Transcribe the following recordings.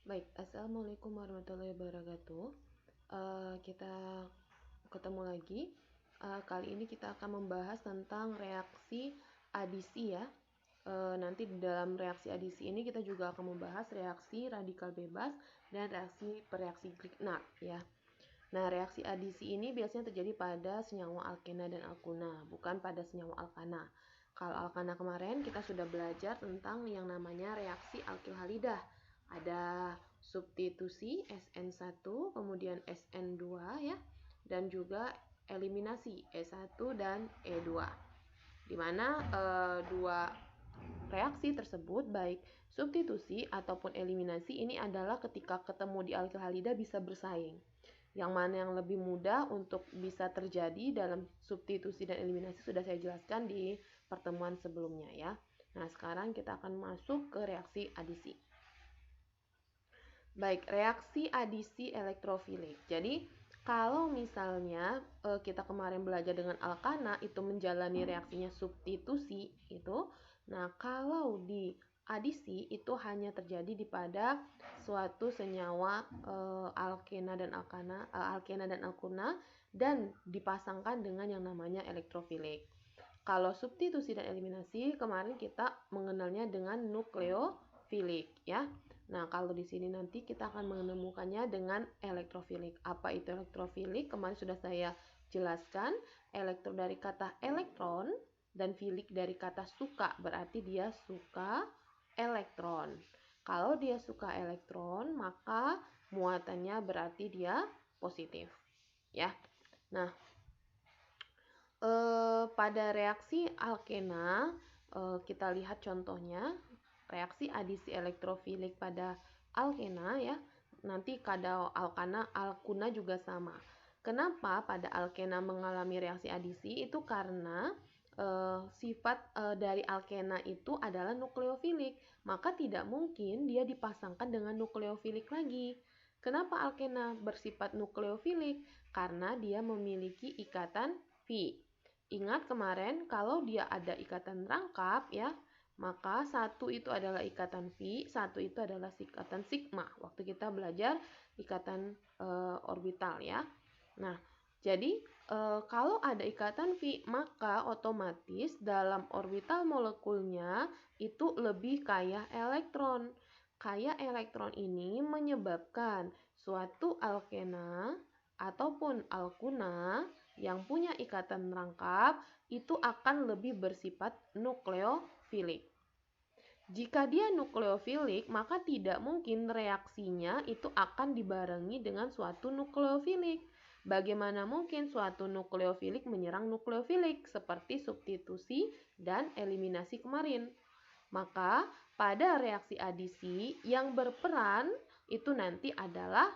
Baik, Assalamualaikum warahmatullahi wabarakatuh. Kita ketemu lagi. Kali ini kita akan membahas tentang reaksi adisi ya. Nanti di dalam reaksi adisi ini kita juga akan membahas reaksi radikal bebas dan reaksi bereaksi Grignard ya. Nah, reaksi adisi ini biasanya terjadi pada senyawa alkena dan alkuna, bukan pada senyawa alkana. Kalau alkana kemarin kita sudah belajar tentang yang namanya reaksi alkil halidah. Ada substitusi SN1, kemudian SN2 ya, dan juga eliminasi E1 dan E2. Di mana dua reaksi tersebut baik substitusi ataupun eliminasi ini adalah ketika ketemu di alkil halidah bisa bersaing. Yang mana yang lebih mudah untuk bisa terjadi dalam substitusi dan eliminasi sudah saya jelaskan di pertemuan sebelumnya ya. Nah, sekarang kita akan masuk ke reaksi adisi. Baik, reaksi adisi elektrofilik. Jadi, kalau misalnya kita kemarin belajar dengan alkana itu menjalani reaksinya substitusi itu, nah kalau di adisi itu hanya terjadi di pada suatu senyawa alkena dan alkuna dan dipasangkan dengan yang namanya elektrofilik. Kalau substitusi dan eliminasi kemarin kita mengenalnya dengan nukleofilik ya. Nah, kalau di sini nanti kita akan menemukannya dengan elektrofilik. Apa itu elektrofilik? Kemarin sudah saya jelaskan. Elektro dari kata elektron dan filik dari kata suka, berarti dia suka elektron. Kalau dia suka elektron, maka muatannya berarti dia positif. Ya. Nah, pada reaksi alkena, kita lihat contohnya. Reaksi adisi elektrofilik pada alkena ya. Nanti pada alkuna juga sama. Kenapa pada alkena mengalami reaksi adisi? Itu karena sifat dari alkena itu adalah nukleofilik. Maka tidak mungkin dia dipasangkan dengan nukleofilik lagi. Kenapa alkena bersifat nukleofilik? Karena dia memiliki ikatan V. Ingat kemarin kalau dia ada ikatan rangkap ya, maka satu itu adalah ikatan V, satu itu adalah ikatan sigma. Waktu kita belajar ikatan orbital ya. Nah, jadi kalau ada ikatan V, maka otomatis dalam orbital molekulnya itu lebih kaya elektron. Kaya elektron ini menyebabkan suatu alkena ataupun alkuna yang punya ikatan rangkap itu akan lebih bersifat nukleofilik. Jika dia nukleofilik, maka tidak mungkin reaksinya itu akan dibarengi dengan suatu nukleofilik. Bagaimana mungkin suatu nukleofilik menyerang nukleofilik seperti substitusi dan eliminasi kemarin? Maka pada reaksi adisi yang berperan itu nanti adalah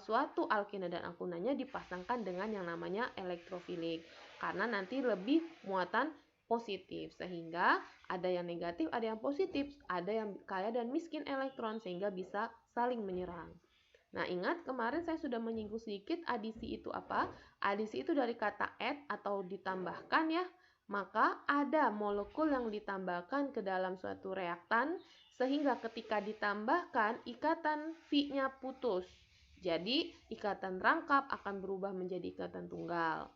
suatu alkena dan alkunanya dipasangkan dengan yang namanya elektrofilik. Karena nanti lebih muatan positif, sehingga ada yang negatif, ada yang positif, ada yang kaya dan miskin elektron, sehingga bisa saling menyerang. Nah, ingat kemarin saya sudah menyinggung sedikit adisi itu apa? Adisi itu dari kata add atau ditambahkan ya. Maka ada molekul yang ditambahkan ke dalam suatu reaktan sehingga ketika ditambahkan ikatan V-nya putus. Jadi, ikatan rangkap akan berubah menjadi ikatan tunggal.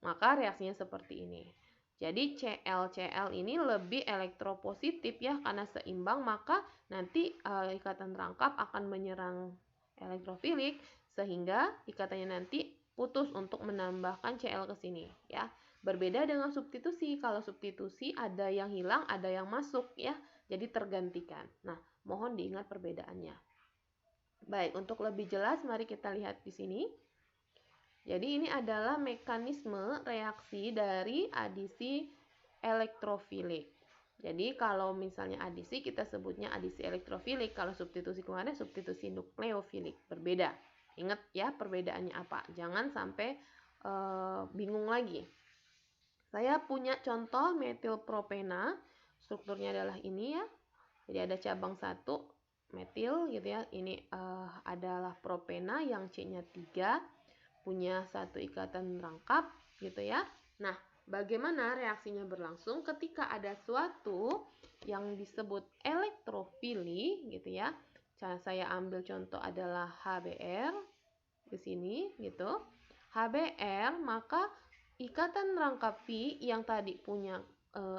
Maka reaksinya seperti ini. Jadi Cl ini lebih elektropositif ya karena seimbang, maka nanti ikatan rangkap akan menyerang elektrofilik sehingga ikatannya nanti putus untuk menambahkan Cl ke sini ya. Berbeda dengan substitusi. Kalau substitusi ada yang hilang, ada yang masuk ya. Jadi tergantikan. Nah, mohon diingat perbedaannya. Baik, untuk lebih jelas mari kita lihat di sini. Jadi ini adalah mekanisme reaksi dari adisi elektrofilik. Jadi kalau misalnya adisi kita sebutnya adisi elektrofilik, kalau substitusi kemarin substitusi nukleofilik. Berbeda. Ingat ya perbedaannya apa. Jangan sampai bingung lagi. Saya punya contoh metilpropena. Strukturnya adalah ini ya. Jadi ada cabang 1 metil gitu ya. Ini adalah propena yang C-nya 3. Punya satu ikatan rangkap gitu ya. Nah, bagaimana reaksinya berlangsung ketika ada suatu yang disebut elektrofili gitu ya. Saya ambil contoh adalah HBr di sini gitu. HBr, maka ikatan rangkap Fi yang tadi punya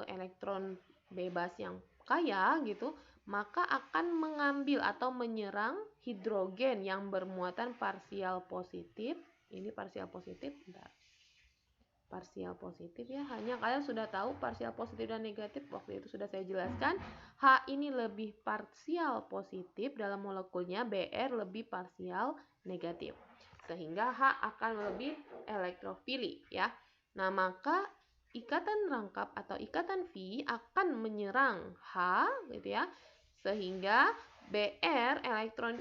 elektron bebas yang kaya gitu, maka akan mengambil atau menyerang hidrogen yang bermuatan parsial positif. Ini parsial positif, bentar. Parsial positif ya, hanya kalian sudah tahu parsial positif dan negatif, waktu itu sudah saya jelaskan. H ini lebih parsial positif dalam molekulnya, Br lebih parsial negatif, sehingga H akan lebih elektrofilik ya. Nah, maka ikatan rangkap atau ikatan Fi akan menyerang H gitu ya, sehingga Br elektron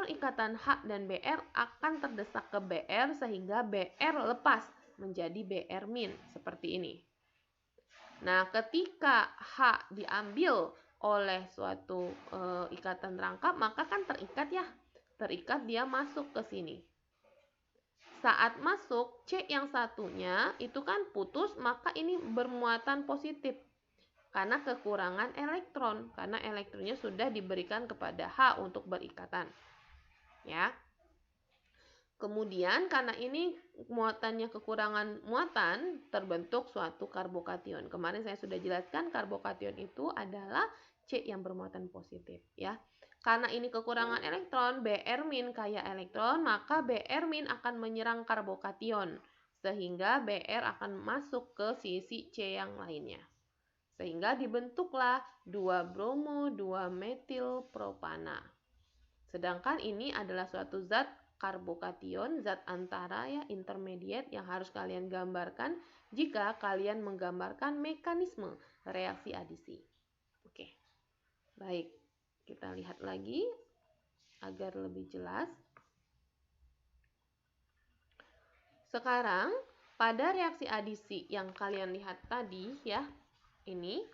ikatan H dan Br akan terdesak ke Br sehingga Br lepas menjadi Br- seperti ini. Nah, ketika H diambil oleh suatu ikatan rangkap, maka kan terikat ya. Terikat, dia masuk ke sini. Saat masuk, C yang satunya itu kan putus, maka ini bermuatan positif. Karena kekurangan elektron, karena elektronnya sudah diberikan kepada H untuk berikatan. Ya. Kemudian karena ini muatannya kekurangan muatan, terbentuk suatu karbokation. Kemarin saya sudah jelaskan karbokation itu adalah C yang bermuatan positif ya. Karena ini kekurangan elektron, Br- kaya elektron, maka Br- akan menyerang karbokation sehingga Br akan masuk ke sisi C yang lainnya. Sehingga dibentuklah 2 bromo 2 metil propana. Sedangkan ini adalah suatu zat karbokation, zat antara ya, intermediate yang harus kalian gambarkan jika kalian menggambarkan mekanisme reaksi adisi. Oke. Baik, kita lihat lagi agar lebih jelas. Sekarang pada reaksi adisi yang kalian lihat tadi ya, ini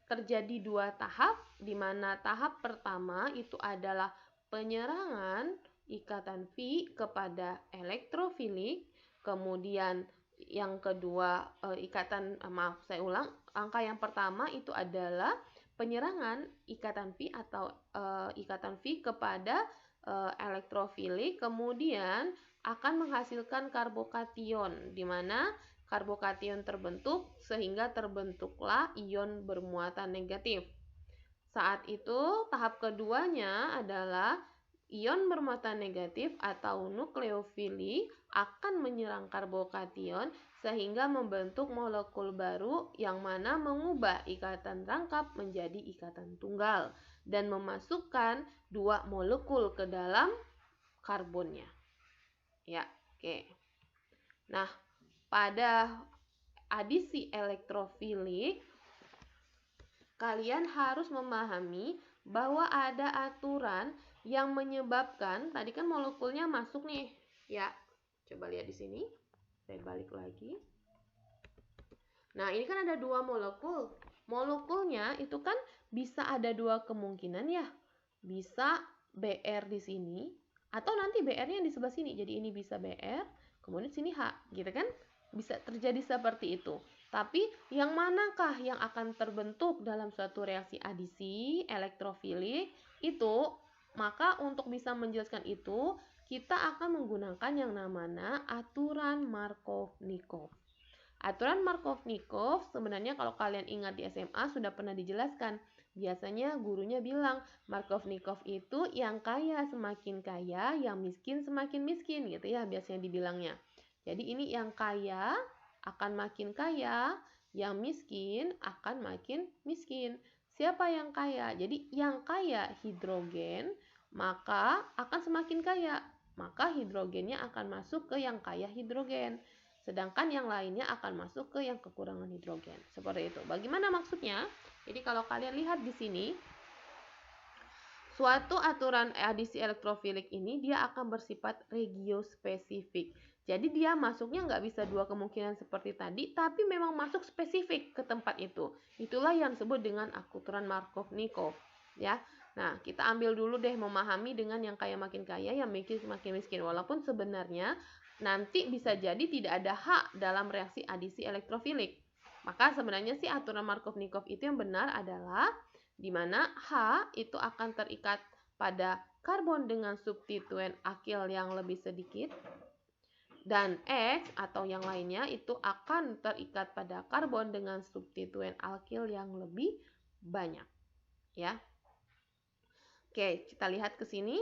terjadi 2 tahap, di mana tahap pertama itu adalah penyerangan ikatan Fi kepada elektrofilik, kemudian yang kedua saya ulang, angka yang pertama itu adalah penyerangan ikatan Fi atau ikatan Fi kepada elektrofilik, kemudian akan menghasilkan karbokation, di mana karbokation terbentuk sehingga terbentuklah ion bermuatan negatif. Saat itu tahap keduanya adalah ion bermuatan negatif atau nukleofili akan menyerang karbokation sehingga membentuk molekul baru yang mana mengubah ikatan rangkap menjadi ikatan tunggal dan memasukkan 2 molekul ke dalam karbonnya. Ya, oke. Nah, pada adisi elektrofilik, kalian harus memahami bahwa ada aturan yang menyebabkan, tadi kan molekulnya masuk nih, ya. Coba lihat di sini. Saya balik lagi. Nah, ini kan ada 2 molekul. Molekulnya itu kan bisa ada 2 kemungkinan ya. Bisa Br di sini, atau nanti Br-nya di sebelah sini. Jadi ini bisa Br, kemudian sini H, gitu kan? Bisa terjadi seperti itu. Tapi yang manakah yang akan terbentuk dalam suatu reaksi adisi elektrofilik itu, maka untuk bisa menjelaskan itu, kita akan menggunakan yang namanya aturan Markov-Nikov. Aturan Markov-Nikov sebenarnya kalau kalian ingat di SMA sudah pernah dijelaskan. Biasanya gurunya bilang Markov-Nikov itu yang kaya semakin kaya, yang miskin semakin miskin gitu ya biasanya dibilangnya. Jadi ini yang kaya akan makin kaya, yang miskin akan makin miskin. Siapa yang kaya? Jadi yang kaya hidrogen, maka akan semakin kaya. Maka hidrogennya akan masuk ke yang kaya hidrogen. Sedangkan yang lainnya akan masuk ke yang kekurangan hidrogen. Seperti itu. Bagaimana maksudnya? Jadi kalau kalian lihat di sini, suatu aturan adisi elektrofilik ini dia akan bersifat regiospesifik. Jadi dia masuknya nggak bisa 2 kemungkinan seperti tadi, tapi memang masuk spesifik ke tempat itu. Itulah yang disebut dengan aturan Markov-Nikov. Ya. Nah, kita ambil dulu deh memahami dengan yang kaya makin kaya, yang miskin semakin miskin. Walaupun sebenarnya nanti bisa jadi tidak ada H dalam reaksi adisi elektrofilik. Maka sebenarnya sih aturan Markov-Nikov itu yang benar adalah di mana H itu akan terikat pada karbon dengan substituen akil yang lebih sedikit, dan X atau yang lainnya itu akan terikat pada karbon dengan substituen alkil yang lebih banyak, ya. Oke, kita lihat ke sini.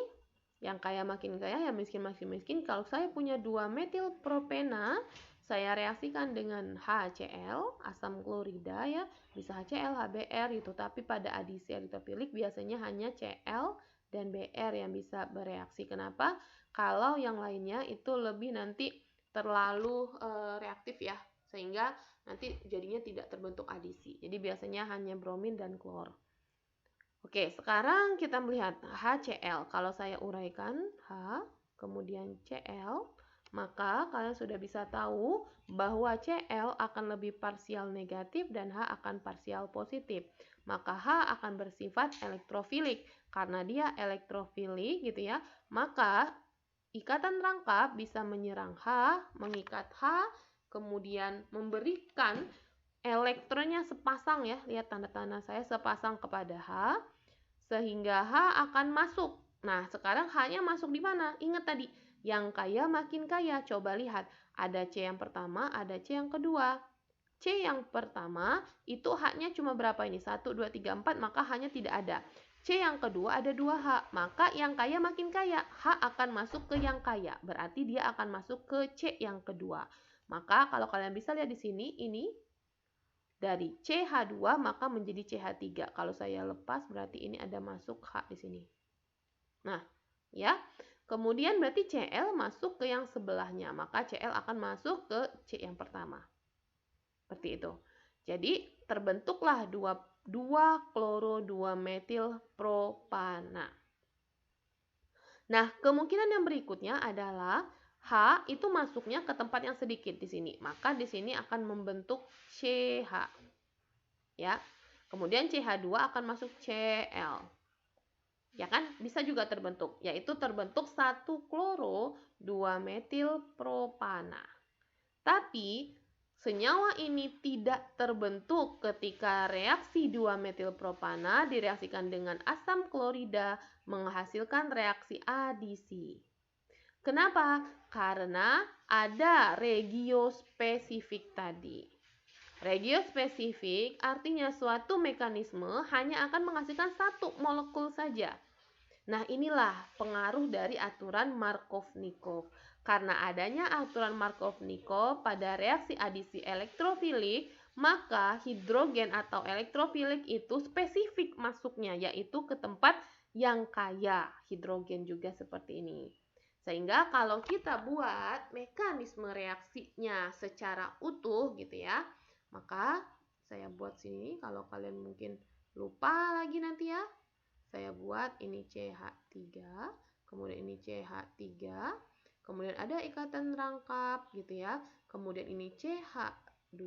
Yang kaya makin kaya, yang miskin makin miskin. Kalau saya punya 2 metil propena, saya reaksikan dengan HCl, asam klorida ya, bisa HCl, HBr gitu. Tapi pada adisi elektrofilik biasanya hanya Cl dan Br yang bisa bereaksi. Kenapa? Kalau yang lainnya itu lebih nanti terlalu reaktif ya, sehingga nanti jadinya tidak terbentuk adisi. Jadi biasanya hanya bromin dan klor. Oke, sekarang kita melihat HCl. Kalau saya uraikan H, kemudian Cl, maka kalian sudah bisa tahu bahwa Cl akan lebih parsial negatif dan H akan parsial positif. Maka H akan bersifat elektrofilik. Karena dia elektrofilik gitu ya, maka ikatan rangkap bisa menyerang H, mengikat H, kemudian memberikan elektronnya sepasang ya. Lihat tanda-tanda saya sepasang kepada H, sehingga H akan masuk. Nah, sekarang H-nya masuk di mana? Ingat tadi, yang kaya makin kaya. Coba lihat, ada C yang pertama, ada C yang kedua. C yang pertama, itu H-nya cuma berapa ini? 1, 2, 3, 4, maka H-nya tidak ada. C yang kedua ada 2H, maka yang kaya makin kaya. H akan masuk ke yang kaya, berarti dia akan masuk ke C yang kedua. Maka kalau kalian bisa lihat di sini, ini dari CH2 maka menjadi CH3. Kalau saya lepas berarti ini ada masuk H di sini. Nah, ya. Kemudian berarti Cl masuk ke yang sebelahnya, maka Cl akan masuk ke C yang pertama. Seperti itu. Jadi terbentuklah 2-kloro-2-metil propana. Nah, kemungkinan yang berikutnya adalah H itu masuknya ke tempat yang sedikit di sini. Maka di sini akan membentuk CH. Ya. Kemudian CH2 akan masuk Cl. Ya kan? Bisa juga terbentuk, yaitu terbentuk 1 kloro 2 metil propana. Tapi senyawa ini tidak terbentuk ketika reaksi 2 metil propana direaksikan dengan asam klorida menghasilkan reaksi adisi. Kenapa? Karena ada regiospesifik tadi. Regiospesifik artinya suatu mekanisme hanya akan menghasilkan 1 molekul saja. Nah, inilah pengaruh dari aturan Markov-Nikov. Karena adanya aturan Markov-Nikov pada reaksi adisi elektrofilik, maka hidrogen atau elektrofilik itu spesifik masuknya, yaitu ke tempat yang kaya hidrogen juga seperti ini. Sehingga kalau kita buat mekanisme reaksinya secara utuh gitu ya, maka saya buat sini, kalau kalian mungkin lupa lagi nanti ya, saya buat ini CH3, kemudian ini CH3, kemudian ada ikatan rangkap gitu ya, kemudian ini CH2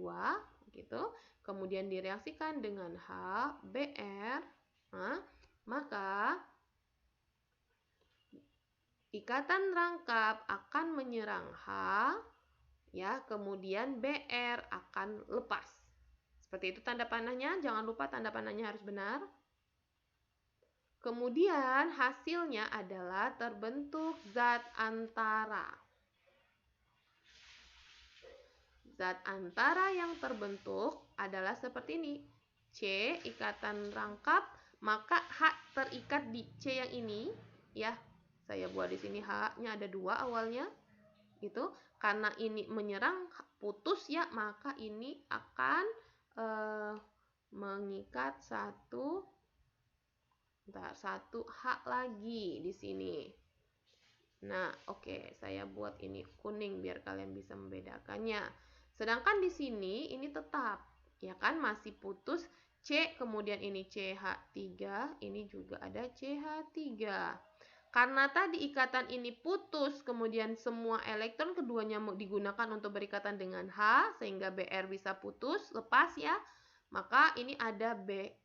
gitu, kemudian direaksikan dengan HBr, nah, maka ikatan rangkap akan menyerang H, ya, kemudian Br akan lepas. Seperti itu tanda panahnya, jangan lupa tanda panahnya harus benar. Kemudian hasilnya adalah terbentuk zat antara. Zat antara yang terbentuk adalah seperti ini. C ikatan rangkap, maka H terikat di C yang ini, ya. Saya buat di sini H-nya ada 2 awalnya. Gitu. Karena ini menyerang putus ya, maka ini akan mengikat satu H lagi di sini. Nah, oke, saya buat ini kuning biar kalian bisa membedakannya. Sedangkan di sini ini tetap, ya kan, masih putus C, kemudian ini CH3, ini juga ada CH3. Karena tadi ikatan ini putus, kemudian semua elektron keduanya digunakan untuk berikatan dengan H, sehingga Br bisa putus, lepas ya. Maka ini ada Br-,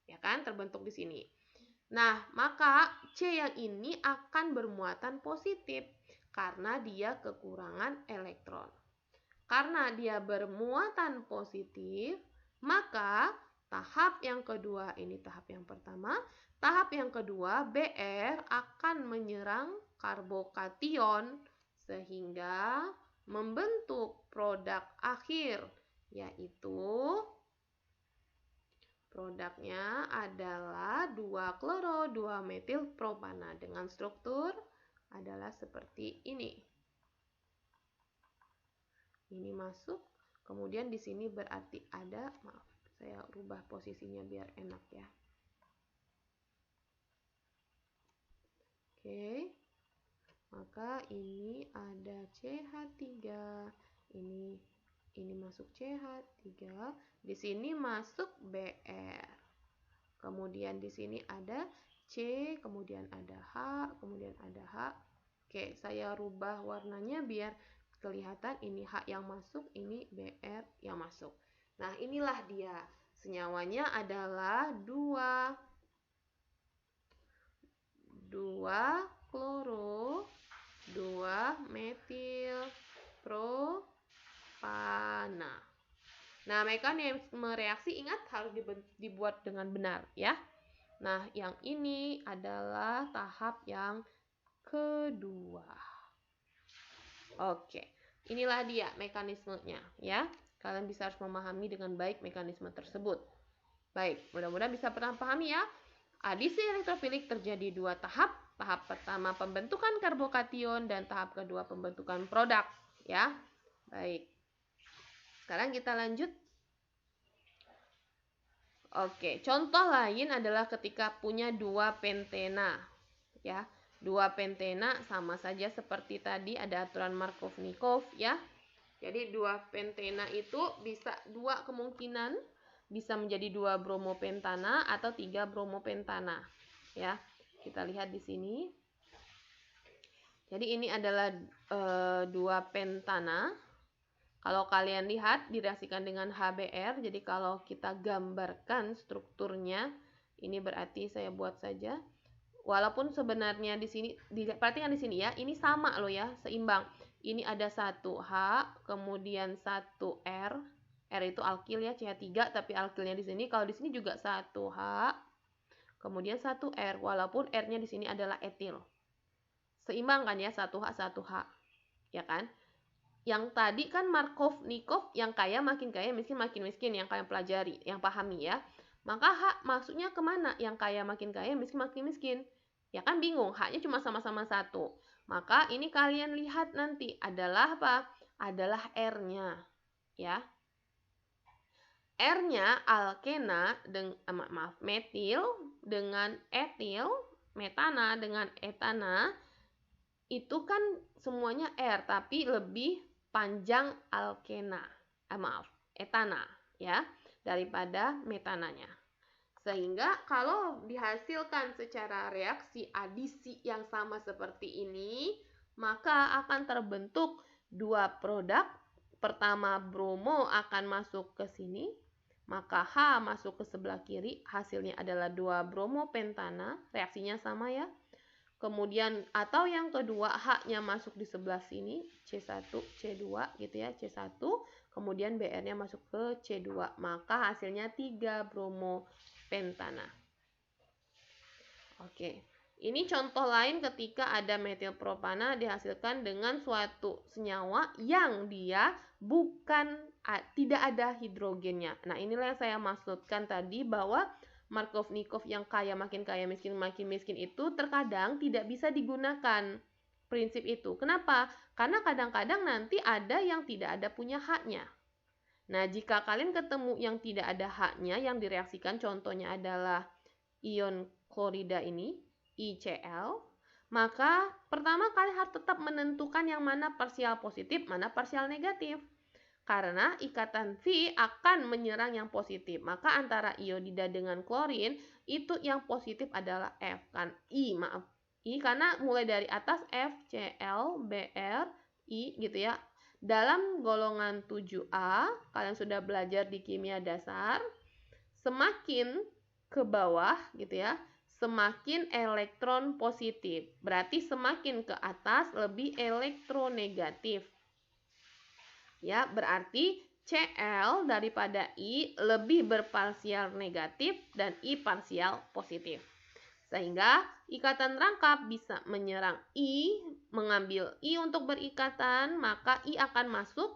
ya kan, terbentuk di sini. Nah, maka C yang ini akan bermuatan positif karena dia kekurangan elektron. Karena dia bermuatan positif, maka tahap yang kedua ini tahap yang pertama, Tahap yang kedua, Br akan menyerang karbokation sehingga membentuk produk akhir, yaitu produknya adalah 2-kloro-2-metil-propana dengan struktur adalah seperti ini. Ini masuk, kemudian di sini berarti ada, maaf, saya rubah posisinya biar enak ya. Oke, maka ini ada CH3, ini masuk CH3, di sini masuk Br. Kemudian di sini ada C, kemudian ada H, kemudian ada H. Oke, saya rubah warnanya biar kelihatan ini H yang masuk, ini Br yang masuk. Nah, inilah dia. Senyawanya adalah 2-kloro 2-metil-propana. Nah, mekanisme reaksi ingat harus dibuat dengan benar ya. Nah, yang ini adalah tahap yang kedua. Oke, inilah dia mekanismenya ya. Kalian bisa harus memahami dengan baik mekanisme tersebut. Baik, mudah-mudahan bisa pernah pahami ya. Adisi elektrofilik terjadi 2 tahap. Tahap pertama pembentukan karbokation dan tahap kedua pembentukan produk ya. Baik. Sekarang kita lanjut. Oke, contoh lain adalah ketika punya 2 pentena ya. 2 pentena sama saja seperti tadi, ada aturan Markov-Nikov ya. Jadi 2 pentena itu bisa 2 kemungkinan, bisa menjadi 2 bromopentana atau 3 bromopentana ya. Kita lihat di sini. Jadi ini adalah 2 pentana. Kalau kalian lihat direaksikan dengan HBr. Jadi kalau kita gambarkan strukturnya, ini berarti saya buat saja. Walaupun sebenarnya di sini, perhatikan di sini ya, ini sama loh ya, seimbang. Ini ada 1 H, kemudian 1 R. R itu alkil ya, CH3, tapi alkilnya di sini. Kalau di sini juga 1 H, kemudian 1 R, walaupun R-nya di sini adalah etil. Seimbang kan ya, 1 H, 1 H. Ya kan? Yang tadi kan Markov-Nikov, yang kaya makin kaya, miskin makin miskin, yang kalian pelajari, yang pahami ya. Maka H maksudnya kemana? Yang kaya makin kaya, miskin makin miskin. Ya kan bingung, H-nya cuma sama-sama 1. Maka ini kalian lihat nanti adalah apa? Adalah R-nya. Ya. R-nya alkena dengan metil dengan etil, metana dengan etana. Itu kan semuanya R, tapi lebih panjang alkena. Etana ya, daripada metananya. Sehingga kalau dihasilkan secara reaksi adisi yang sama seperti ini, maka akan terbentuk 2 produk. Pertama, bromo akan masuk ke sini, maka H masuk ke sebelah kiri, hasilnya adalah 2 bromopentana, reaksinya sama ya. Kemudian atau yang kedua, H-nya masuk di sebelah sini, C1, C2 gitu ya, C1. Kemudian Br-nya masuk ke C2, maka hasilnya 3 bromopentana. Oke, ini contoh lain ketika ada metilpropana dihasilkan dengan suatu senyawa yang dia tidak ada hidrogennya. Nah, inilah yang saya maksudkan tadi bahwa Markov-Nikov yang kaya makin miskin itu terkadang tidak bisa digunakan prinsip itu. Kenapa? Karena kadang-kadang nanti ada yang tidak ada punya H-nya. Nah, jika kalian ketemu yang tidak ada H-nya, yang direaksikan contohnya adalah ion klorida ini, ICl, maka pertama kalian harus tetap menentukan yang mana parsial positif, mana parsial negatif. Karena ikatan V akan menyerang yang positif. Maka antara iodida dengan klorin, itu yang positif adalah F. Kan? I karena mulai dari atas F, Cl, Br, I gitu ya. Dalam golongan 7A, kalian sudah belajar di kimia dasar, semakin ke bawah gitu ya, semakin elektron positif. Berarti semakin ke atas lebih elektronegatif. Ya, berarti Cl daripada I lebih berparsial negatif dan I parsial positif. Sehingga ikatan rangkap bisa menyerang I, mengambil I untuk berikatan, maka I akan masuk,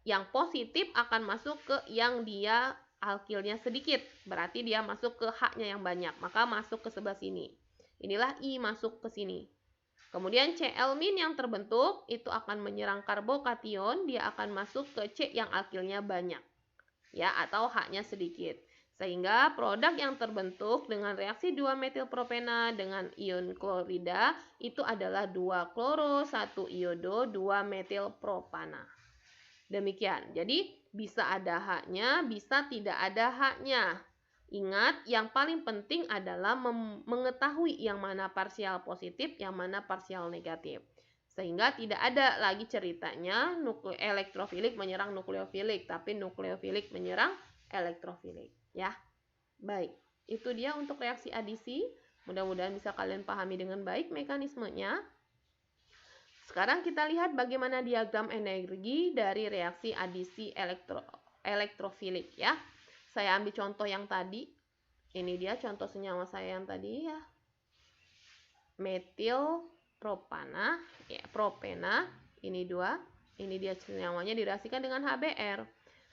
yang positif akan masuk ke yang dia alkilnya sedikit. Berarti dia masuk ke H-nya yang banyak, maka masuk ke sebelah sini. Inilah I masuk ke sini. Kemudian Cl- yang terbentuk itu akan menyerang karbokation, dia akan masuk ke C yang alkilnya banyak. Ya, atau H-nya sedikit. Sehingga produk yang terbentuk dengan reaksi 2-metilpropena dengan ion klorida itu adalah 2 kloro, 1 iodo, 2 metilpropana. Demikian. Jadi bisa ada H-nya, bisa tidak ada H-nya. Ingat, yang paling penting adalah mengetahui yang mana parsial positif, yang mana parsial negatif. Sehingga tidak ada lagi ceritanya elektrofilik menyerang nukleofilik, tapi nukleofilik menyerang elektrofilik. Ya, baik. Itu dia untuk reaksi adisi. Mudah-mudahan bisa kalian pahami dengan baik mekanismenya. Sekarang kita lihat bagaimana diagram energi dari reaksi adisi elektrofilik ya. Saya ambil contoh yang tadi. Ini dia contoh senyawa saya yang tadi ya. Metil propana, ya, propena, ini 2. Ini dia senyawanya direaksikan dengan HBr.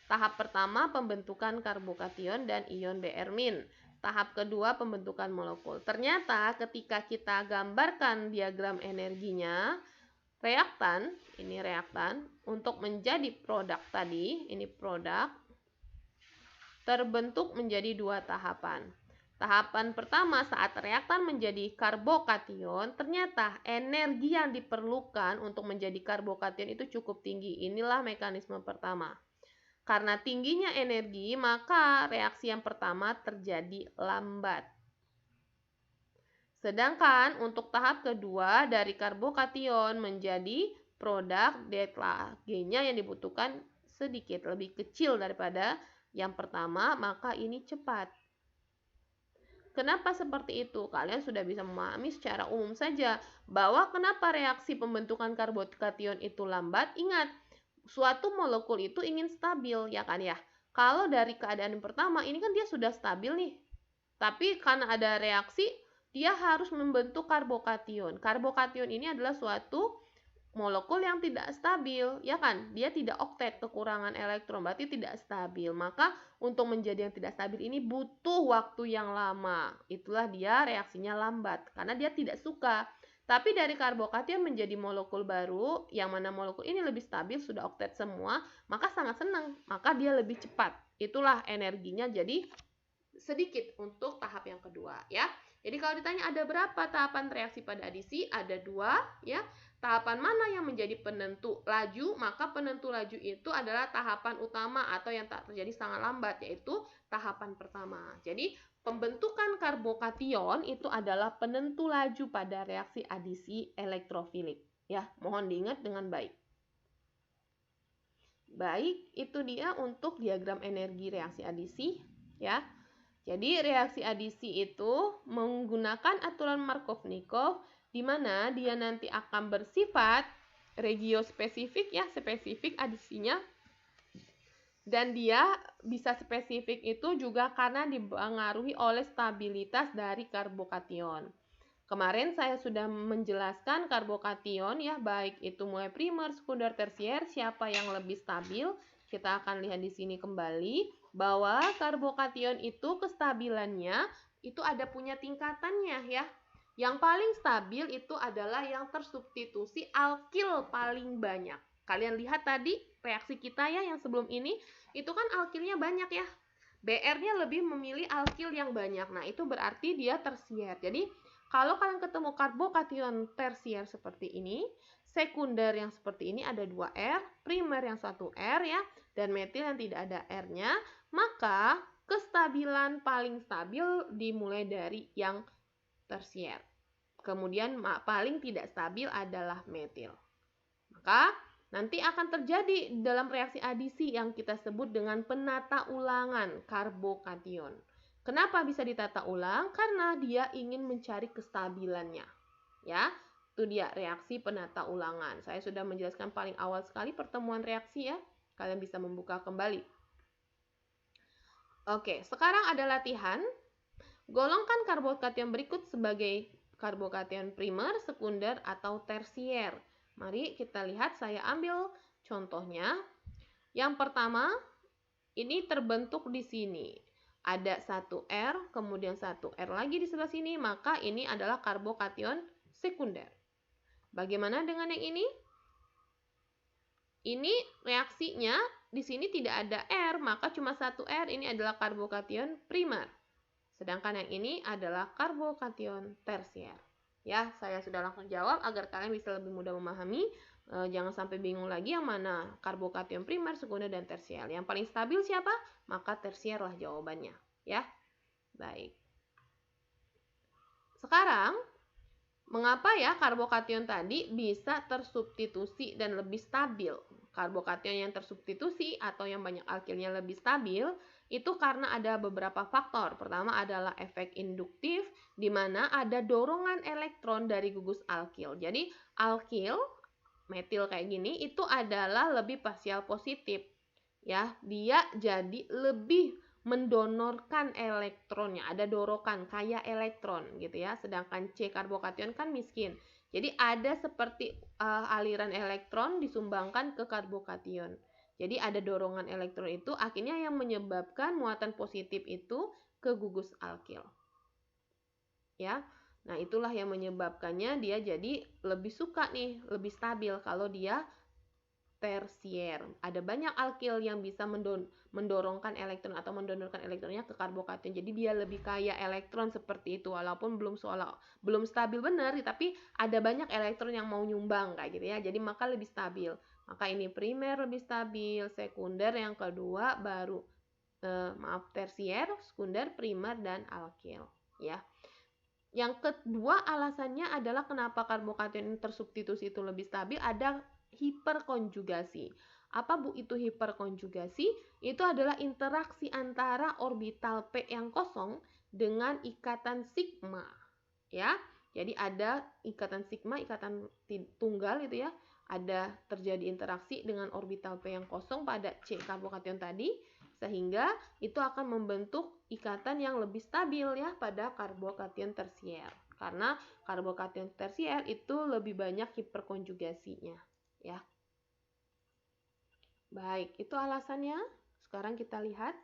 Tahap pertama pembentukan karbokation dan ion Br-. Tahap kedua pembentukan molekul. Ternyata ketika kita gambarkan diagram energinya, reaktan, ini reaktan, untuk menjadi produk tadi, ini produk, terbentuk menjadi 2 tahapan. Tahapan pertama saat reaktan menjadi karbokation, ternyata energi yang diperlukan untuk menjadi karbokation itu cukup tinggi. Inilah mekanisme pertama. Karena tingginya energi, maka reaksi yang pertama terjadi lambat. Sedangkan untuk tahap kedua dari karbokation menjadi produk G-nya yang dibutuhkan sedikit lebih kecil daripada yang pertama, maka ini cepat. Kenapa seperti itu? Kalian sudah bisa memahami secara umum saja bahwa kenapa reaksi pembentukan karbokation itu lambat. Ingat, suatu molekul itu ingin stabil, ya kan ya? Kalau dari keadaan yang pertama, ini kan dia sudah stabil nih. Tapi karena ada reaksi, dia harus membentuk karbokation. Karbokation ini adalah suatu molekul yang tidak stabil, ya kan? Dia tidak oktet, kekurangan elektron, berarti tidak stabil. Maka untuk menjadi yang tidak stabil ini butuh waktu yang lama. Itulah dia reaksinya lambat, karena dia tidak suka. Tapi dari karbokation menjadi molekul baru, yang mana molekul ini lebih stabil, sudah oktet semua, maka sangat senang. Maka dia lebih cepat. Itulah energinya jadi sedikit untuk tahap yang kedua ya. Jadi kalau ditanya ada berapa tahapan reaksi pada adisi, ada 2 ya. Tahapan mana yang menjadi penentu laju? Maka penentu laju itu adalah tahapan utama atau yang tak terjadi sangat lambat, yaitu tahapan pertama. Jadi pembentukan karbokation itu adalah penentu laju pada reaksi adisi elektrofilik ya. Mohon diingat dengan baik. Baik, itu dia untuk diagram energi reaksi adisi ya. Jadi reaksi adisi itu menggunakan aturan Markovnikov di mana dia nanti akan bersifat regiospesifik ya, spesifik adisinya. Dan dia bisa spesifik itu juga karena dipengaruhi oleh stabilitas dari karbokation. Kemarin saya sudah menjelaskan karbokation ya, baik itu mulai primer, sekunder, tersier, siapa yang lebih stabil. Kita akan lihat di sini kembali bahwa karbokation itu kestabilannya itu ada punya tingkatannya ya. Yang paling stabil itu adalah yang tersubstitusi alkil paling banyak. Kalian lihat tadi reaksi kita ya yang sebelum ini, itu kan alkilnya banyak ya. Br-nya lebih memilih alkil yang banyak. Nah, itu berarti dia tersier. Jadi, kalau kalian ketemu karbokation tersier seperti ini, sekunder yang seperti ini ada 2 R, primer yang 1 R ya, dan metil yang tidak ada R-nya, maka kestabilan paling stabil dimulai dari yang tersier. Kemudian paling tidak stabil adalah metil. Maka nanti akan terjadi dalam reaksi adisi yang kita sebut dengan penata ulangan karbokation. Kenapa bisa ditata ulang? Karena dia ingin mencari kestabilannya. Ya, itu dia reaksi penata ulangan. Saya sudah menjelaskan paling awal sekali pertemuan reaksi ya. Kalian bisa membuka kembali. Oke, sekarang ada latihan. Golongkan karbokation berikut sebagai karbokation primer, sekunder, atau tersier. Mari kita lihat, saya ambil contohnya. Yang pertama, ini terbentuk di sini. Ada satu R, kemudian satu R lagi di sebelah sini, maka ini adalah karbokation sekunder. Bagaimana dengan yang ini? Ini reaksinya di sini tidak ada R, maka cuma satu R, ini adalah karbokation primer. Sedangkan yang ini adalah karbokation tersier. Ya, saya sudah langsung jawab agar kalian bisa lebih mudah memahami. Jangan sampai bingung lagi yang mana karbokation primer, sekunder, dan tersier. Yang paling stabil siapa? Maka tersier lah jawabannya. Ya, baik. Sekarang, mengapa ya karbokation tadi bisa tersubstitusi dan lebih stabil? Karbokation yang tersubstitusi atau yang banyak alkilnya lebih stabil itu karena ada beberapa faktor. Pertama adalah efek induktif, di mana ada dorongan elektron dari gugus alkil. Jadi alkil, metil kayak gini, itu adalah lebih partial positif. Ya, dia jadi lebih mendonorkan elektronnya, ada dorongan kayak elektron gitu ya. Sedangkan C karbokation kan miskin. Jadi ada seperti aliran elektron disumbangkan ke karbokation. Jadi ada dorongan elektron itu akhirnya yang menyebabkan muatan positif itu ke gugus alkil. Ya. Nah, itulah yang menyebabkannya dia jadi lebih suka nih, lebih stabil kalau dia tersier. Ada banyak alkil yang bisa mendorongkan elektron atau mendonorkan elektronnya ke karbokation. Jadi dia lebih kaya elektron seperti itu, walaupun belum stabil benar, tapi ada banyak elektron yang mau nyumbang kayak gitu ya. Jadi maka lebih stabil. Maka ini primer lebih stabil, sekunder yang kedua baru tersier, sekunder, primer, dan alkil ya. Yang kedua alasannya adalah kenapa karbokation tersubstitusi itu lebih stabil, ada hiperkonjugasi. Apa Bu itu hiperkonjugasi? Itu adalah interaksi antara orbital P yang kosong dengan ikatan sigma. Ya. Jadi ada ikatan sigma, ikatan tunggal itu ya. Ada terjadi interaksi dengan orbital P yang kosong pada C karbokation tadi, sehingga itu akan membentuk ikatan yang lebih stabil ya pada karbokation tersier. Karena karbokation tersier itu lebih banyak hiperkonjugasinya. Ya. Baik, itu alasannya. Sekarang kita lihat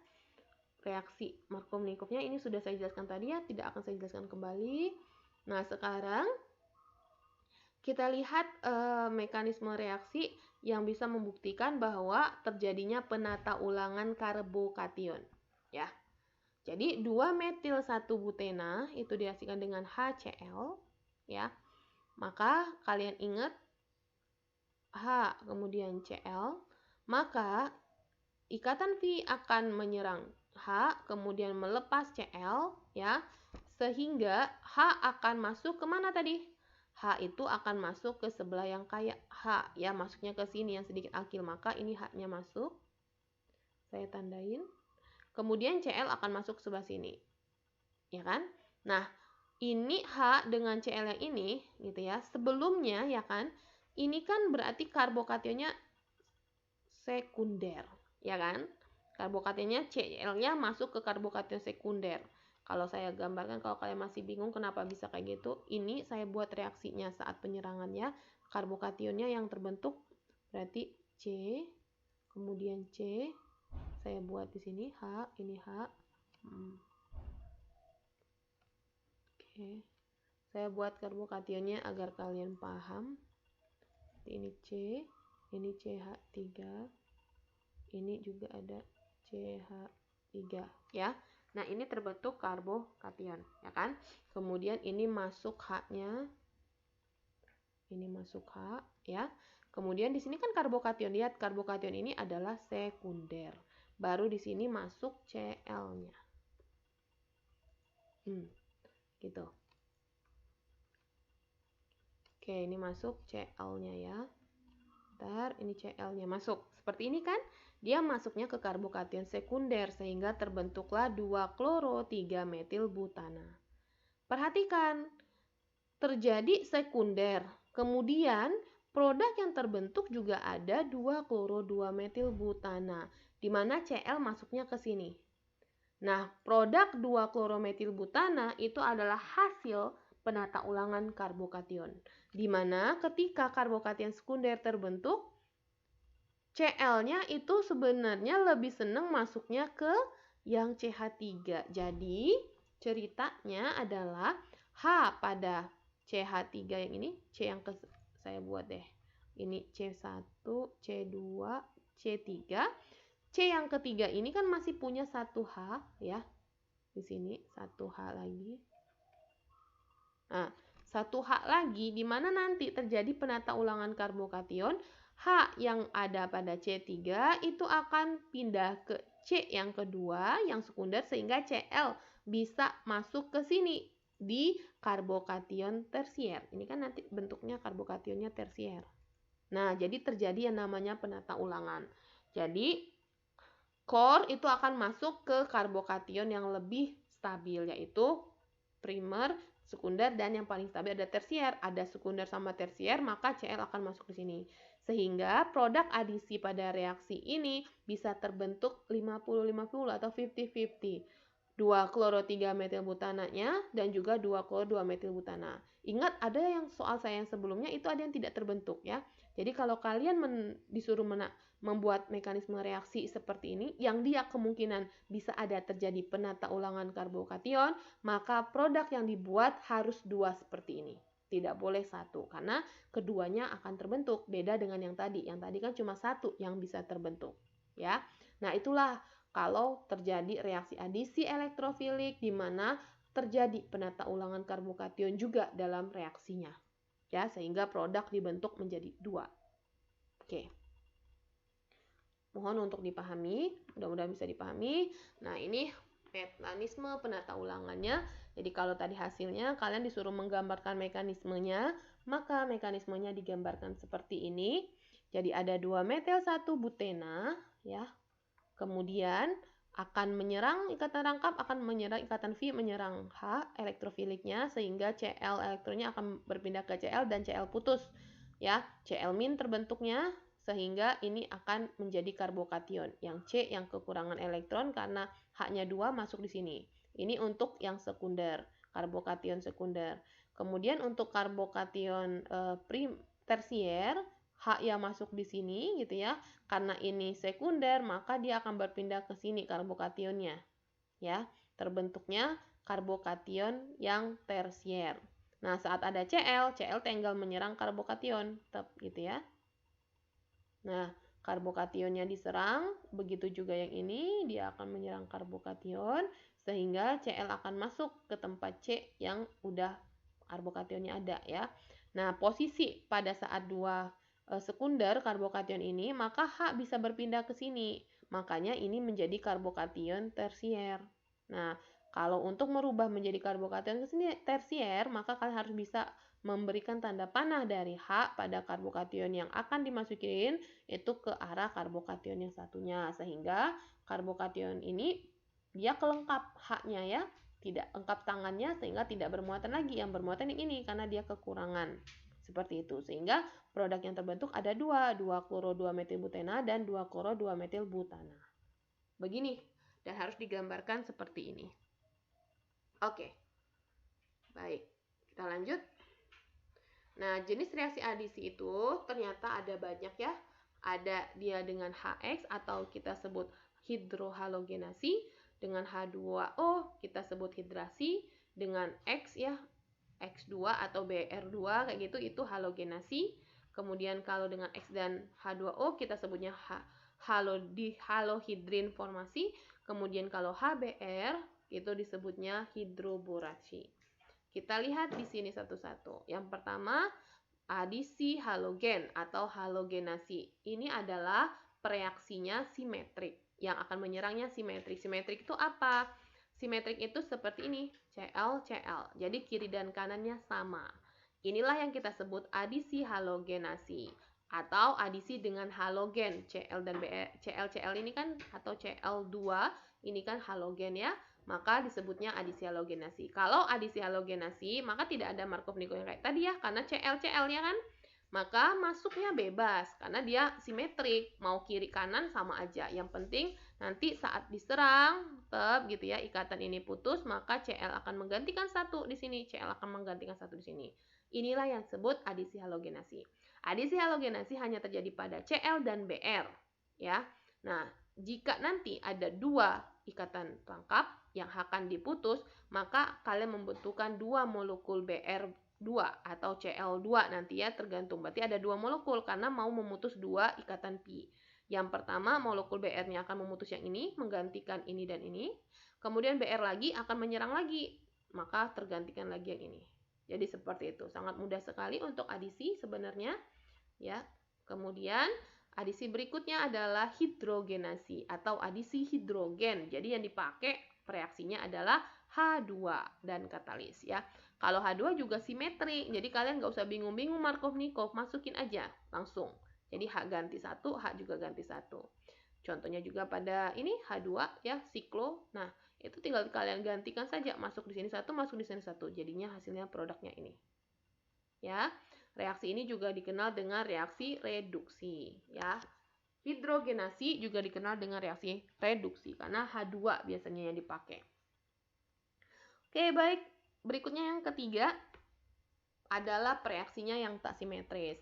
reaksi Markov-Nikovnya. Ini sudah saya jelaskan tadi ya, tidak akan saya jelaskan kembali. Nah, sekarang kita lihat mekanisme reaksi yang bisa membuktikan bahwa terjadinya penata ulangan karbokation. Ya. Jadi 2-metil-1-butena itu direaksikan dengan HCl, ya. Maka kalian ingat H kemudian Cl, maka ikatan V akan menyerang H kemudian melepas Cl ya, sehingga H akan masuk kemana tadi? H itu akan masuk ke sebelah yang kayak H ya, masuknya ke sini yang sedikit alkil, maka ini H-nya masuk. Saya tandain. Kemudian Cl akan masuk sebelah sini. Ya kan? Nah, ini H dengan Cl yang ini gitu ya. Sebelumnya ya kan, ini kan berarti karbokationnya sekunder, ya kan? Karbokationnya Cl-nya masuk ke karbokation sekunder. Kalau saya gambarkan, kalau kalian masih bingung kenapa bisa kayak gitu, ini saya buat reaksinya saat penyerangannya. Karbokationnya yang terbentuk berarti C, kemudian C, saya buat di sini H, ini H. Oke. Saya buat karbokationnya agar kalian paham. Ini C, ini CH3, ini juga ada CH3 ya. Nah, ini terbentuk karbokation ya kan. Kemudian ini masuk H-nya. Ini masuk H ya. Kemudian di sini kan karbokation, lihat karbokation ini adalah sekunder. Baru di sini masuk Cl-nya. Gitu. Oke, ini masuk Cl-nya ya. Bentar, ini Cl-nya masuk. Seperti ini kan? Dia masuknya ke karbokation sekunder sehingga terbentuklah 2-kloro-3-metil-butana. Perhatikan, terjadi sekunder. Kemudian produk yang terbentuk juga ada 2-kloro-2-metil-butana, di mana Cl masuknya ke sini. Nah, produk 2-klorometilbutana itu adalah hasil penata ulangan karbokation, di mana ketika karbokation sekunder terbentuk, Cl-nya itu sebenarnya lebih senang masuknya ke yang CH3. Jadi, ceritanya adalah H pada CH3 yang ini, C yang saya buat deh. Ini C1, C2, C3. C yang ketiga ini kan masih punya 1H ya. Di sini 1H lagi. Nah, 1H lagi di mana nanti terjadi penata ulangan karbokation, H yang ada pada C3 itu akan pindah ke C yang kedua, yang sekunder, sehingga Cl bisa masuk ke sini di karbokation tersier. Ini kan nanti bentuknya karbokationnya tersier. Nah, jadi terjadi yang namanya penata ulangan. Jadi, core itu akan masuk ke karbokation yang lebih stabil, yaitu primer, sekunder, dan yang paling stabil ada tersier. Ada sekunder sama tersier, maka Cl akan masuk di sini. Sehingga produk adisi pada reaksi ini bisa terbentuk 50-50 atau 50-50. 2-kloro-3-metilbutananya dan juga 2-kloro-2-metilbutana. Ingat, ada yang soal saya yang sebelumnya itu ada yang tidak terbentuk ya. Jadi kalau kalian disuruh membuat mekanisme reaksi seperti ini, yang dia kemungkinan bisa ada terjadi penata ulangan karbokation, maka produk yang dibuat harus 2 seperti ini. Tidak boleh 1, karena keduanya akan terbentuk. Beda dengan yang tadi. Yang tadi kan cuma 1 yang bisa terbentuk. Ya. Nah, itulah kalau terjadi reaksi adisi elektrofilik di mana terjadi penata ulangan karbokation juga dalam reaksinya. Ya, sehingga produk dibentuk menjadi 2. Oke. Mohon untuk dipahami, mudah-mudahan bisa dipahami. Nah, ini mekanisme penata ulangannya. Jadi kalau tadi hasilnya kalian disuruh menggambarkan mekanismenya, maka mekanismenya digambarkan seperti ini. Jadi ada 2-metil-1-butena ya. Kemudian akan menyerang ikatan rangkap, akan menyerang ikatan V, menyerang H elektrofiliknya, sehingga Cl elektronnya akan berpindah ke Cl dan Cl putus ya. Cl- terbentuknya, sehingga ini akan menjadi karbokation. Yang C yang kekurangan elektron karena H-nya 2 masuk di sini. Ini untuk yang sekunder, karbokation sekunder. Kemudian untuk karbokation tersier, H yang masuk di sini gitu ya. Karena ini sekunder, maka dia akan berpindah ke sini karbokationnya. Ya, terbentuknya karbokation yang tersier. Nah, saat ada Cl tinggal menyerang karbokation, tetap gitu ya. Nah, karbokationnya diserang, begitu juga yang ini, dia akan menyerang karbokation, sehingga Cl akan masuk ke tempat C yang udah karbokationnya ada ya. Nah, posisi pada saat 2 sekunder karbokation ini, maka H bisa berpindah ke sini. Makanya ini menjadi karbokation tersier. Nah, kalau untuk merubah menjadi karbokation tersier, maka kalian harus bisa memberikan tanda panah dari H pada karbokation yang akan dimasukin itu ke arah karbokation yang satunya, sehingga karbokation ini dia kelengkap H-nya ya, tidak lengkap tangannya, sehingga tidak bermuatan lagi. Yang bermuatan yang ini karena dia kekurangan. Seperti itu. Sehingga produk yang terbentuk ada 2 kloro-2-metilbutena dan 2 kloro-2-metilbutana. Begini, dan harus digambarkan seperti ini. Oke. Baik, kita lanjut. Nah, jenis reaksi adisi itu ternyata ada banyak ya. Ada dia dengan HX atau kita sebut hidrohalogenasi, dengan H2O kita sebut hidrasi, dengan X ya, X2 atau BR2 kayak gitu, itu halogenasi. Kemudian kalau dengan X dan H2O kita sebutnya halohidrin formasi. Kemudian kalau HBr itu disebutnya hidroborasi. Kita lihat di sini satu-satu. Yang pertama, adisi halogen atau halogenasi. Ini adalah reaksinya simetrik. Yang akan menyerangnya simetrik. Simetrik itu apa? Simetrik itu seperti ini, Cl, Cl. Jadi kiri dan kanannya sama. Inilah yang kita sebut adisi halogenasi. Atau adisi dengan halogen, Cl dan Br. Cl, Cl ini kan, atau Cl2, ini kan halogen ya. Maka disebutnya adisi halogenasi. Kalau adisi halogenasi, maka tidak ada Markov-Nikodym kayak tadi ya, karena Cl-Cl-nya kan, maka masuknya bebas, karena dia simetrik, mau kiri kanan sama aja. Yang penting Nanti saat diserang, tetap gitu ya, ikatan ini putus, maka Cl akan menggantikan satu di sini, Cl akan menggantikan satu di sini. Inilah yang disebut adisi halogenasi. Adisi halogenasi hanya terjadi pada Cl dan Br, ya. Nah, jika nanti ada dua ikatan lengkap yang akan diputus, maka kalian membutuhkan dua molekul Br2 atau Cl2 nanti ya, tergantung. Berarti ada dua molekul karena mau memutus dua ikatan pi. Yang pertama, molekul Br-nya akan memutus yang ini, menggantikan ini dan ini. Kemudian Br lagi akan menyerang lagi, maka tergantikan lagi yang ini. Jadi seperti itu, sangat mudah sekali untuk adisi sebenarnya, ya. Kemudian adisi berikutnya adalah hidrogenasi atau adisi hidrogen. Jadi yang dipakai reaksinya adalah H2 dan katalis ya. Kalau H2 juga simetri, jadi kalian nggak usah bingung-bingung Markov-Nikov, masukin aja langsung. Jadi H ganti 1, H juga ganti 1. Contohnya juga pada ini H2 ya, siklo. Nah, itu tinggal kalian gantikan saja, masuk di sini 1, masuk di sini 1. Jadinya hasilnya produknya ini. Ya. Reaksi ini juga dikenal dengan reaksi reduksi ya. Hidrogenasi juga dikenal dengan reaksi reduksi karena H2 biasanya yang dipakai. Oke, baik. Berikutnya yang ketiga adalah reaksinya yang tak simetris.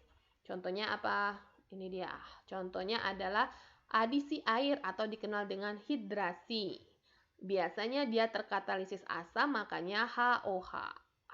Contohnya apa? Ini dia. Contohnya adalah adisi air atau dikenal dengan hidrasi. Biasanya dia terkatalisis asam, makanya HOH,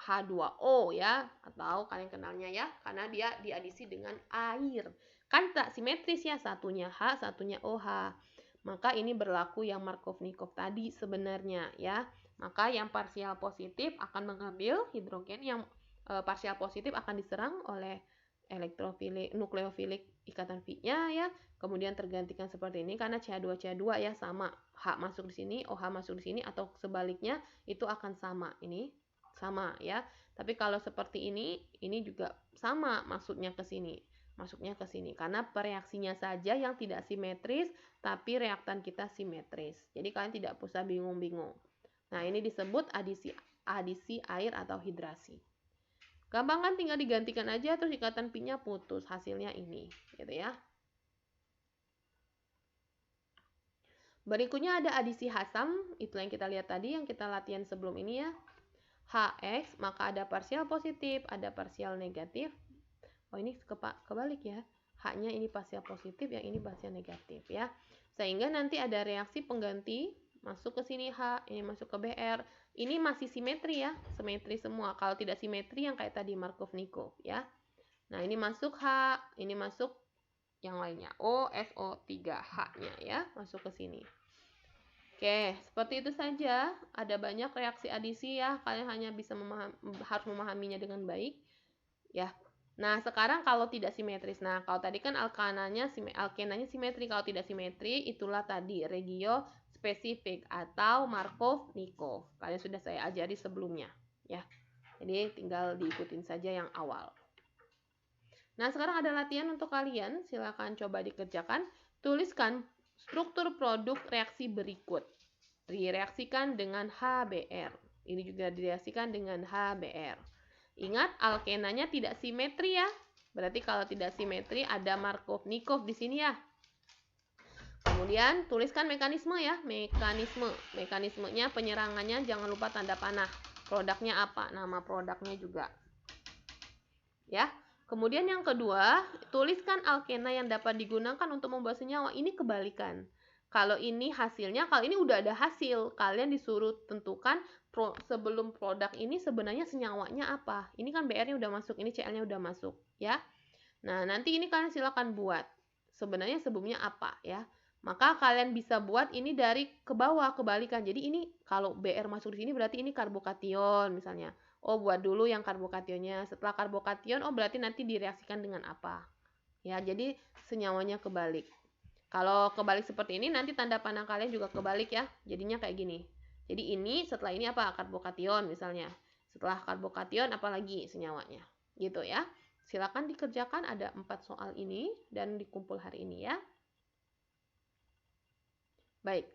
H2O ya, atau kalian kenalnya ya, karena dia diadisi dengan air. Kan tak simetris ya, satunya H, satunya OH. Maka ini berlaku yang Markov-Nikov tadi sebenarnya ya. Maka yang parsial positif akan mengambil hidrogen, yang parsial positif akan diserang oleh elektrofilik, nukleofilik ikatan V-nya ya. Kemudian tergantikan seperti ini karena CH2 ya sama. H masuk di sini, OH masuk di sini atau sebaliknya itu akan sama. Ini sama ya. Tapi kalau seperti ini juga sama maksudnya ke sini. Masuknya ke sini karena reaksinya saja yang tidak simetris tapi reaktan kita simetris. Jadi kalian tidak usah bingung-bingung. Nah, ini disebut adisi air atau hidrasi. Gampang kan, tinggal digantikan aja terus ikatan pi-nya putus, hasilnya ini, gitu ya. Berikutnya ada adisi Hasam, itu yang kita lihat tadi, yang kita latihan sebelum ini ya. HX, maka ada parsial positif, ada parsial negatif. Oh, ini kebalik ya. H-nya ini parsial positif, yang ini parsial negatif ya. Sehingga nanti ada reaksi pengganti, masuk ke sini H, ini masuk ke Br. Ini masih simetri ya, simetri semua. Kalau tidak simetri yang kayak tadi Markov-Nikov ya. Nah, ini masuk H, ini masuk yang lainnya. O, SO3, H-nya ya, masuk ke sini. Oke, seperti itu saja. Ada banyak reaksi adisi ya, kalian hanya bisa harus memahaminya dengan baik. Ya. Nah, sekarang kalau tidak simetris. Nah, kalau tadi kan alkenanya simetri. Kalau tidak simetri, itulah tadi regio spesifik atau Markov-Nikov. Kalian sudah saya ajari sebelumnya, ya. Jadi tinggal diikutin saja yang awal. Nah, sekarang ada latihan untuk kalian. Silakan coba dikerjakan. Tuliskan struktur produk reaksi berikut. Direaksikan dengan HBr. Ini juga direaksikan dengan HBr. Ingat, alkenanya tidak simetri ya. Berarti kalau tidak simetri ada Markov-Nikov di sini ya. Kemudian tuliskan mekanisme ya, mekanismenya, penyerangannya jangan lupa tanda panah. Produknya apa? Nama produknya juga. Ya. Kemudian yang kedua, tuliskan alkena yang dapat digunakan untuk membuat senyawa. Ini kebalikan. Kalau ini hasilnya, kalau ini udah ada hasil, kalian disuruh tentukan sebelum produk ini sebenarnya senyawanya apa. Ini kan Br-nya udah masuk, ini Cl-nya udah masuk, ya. Nah, nanti ini kalian silakan buat. Sebenarnya sebelumnya apa, ya. Maka kalian bisa buat ini dari ke bawah, kebalikan. Jadi ini kalau Br masuk di sini berarti ini karbokation misalnya. Oh, buat dulu yang karbokationnya. Setelah karbokation, oh berarti nanti direaksikan dengan apa. Ya, jadi senyawanya kebalik. Kalau kebalik seperti ini, nanti tanda panah kalian juga kebalik ya. Jadinya kayak gini. Jadi ini, setelah ini apa? Karbokation misalnya. Setelah karbokation, apalagi senyawanya. Gitu ya. Silakan dikerjakan, ada 4 soal ini dan dikumpul hari ini ya. Baik.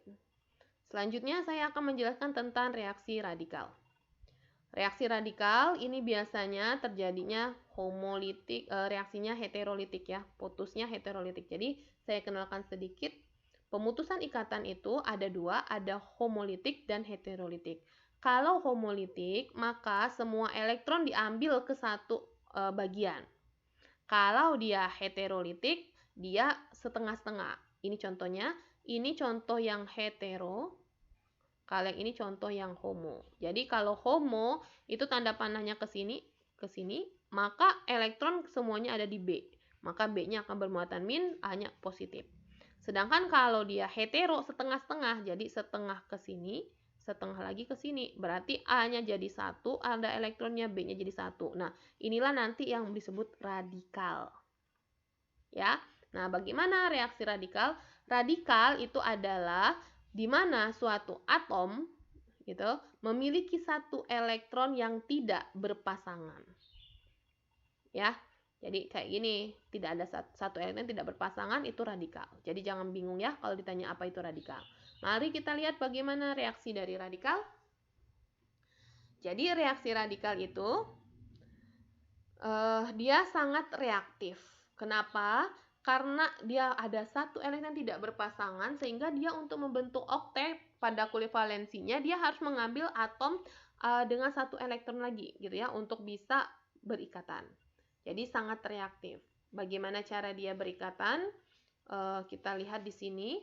Selanjutnya saya akan menjelaskan tentang reaksi radikal. Reaksi radikal ini biasanya terjadinya homolitik, reaksinya heterolitik ya, putusnya heterolitik. Jadi saya kenalkan sedikit. Pemutusan ikatan itu ada dua, ada homolitik dan heterolitik. Kalau homolitik, maka semua elektron diambil ke satu bagian. Kalau dia heterolitik, dia setengah-setengah. Ini contohnya, ini contoh yang hetero, kalau yang ini contoh yang homo. Jadi kalau homo, itu tanda panahnya ke sini, maka elektron semuanya ada di B. Maka B-nya akan bermuatan min, A-nya positif. Sedangkan kalau dia hetero setengah-setengah, jadi setengah ke sini, setengah lagi ke sini. Berarti A-nya jadi 1, ada elektronnya, B-nya jadi 1. Nah, inilah nanti yang disebut radikal. Ya. Nah, bagaimana reaksi radikal? Radikal itu adalah di mana suatu atom gitu memiliki satu elektron yang tidak berpasangan. Ya. Jadi kayak gini, tidak ada satu elektron tidak berpasangan, itu radikal. Jadi jangan bingung ya kalau ditanya apa itu radikal. Mari kita lihat bagaimana reaksi dari radikal. Jadi reaksi radikal itu dia sangat reaktif. Kenapa? Karena dia ada satu elektron tidak berpasangan, sehingga dia untuk membentuk oktet pada kulivalensinya dia harus mengambil atom dengan satu elektron lagi gitu ya untuk bisa berikatan. Jadi sangat reaktif. Bagaimana cara dia berikatan? Kita lihat di sini.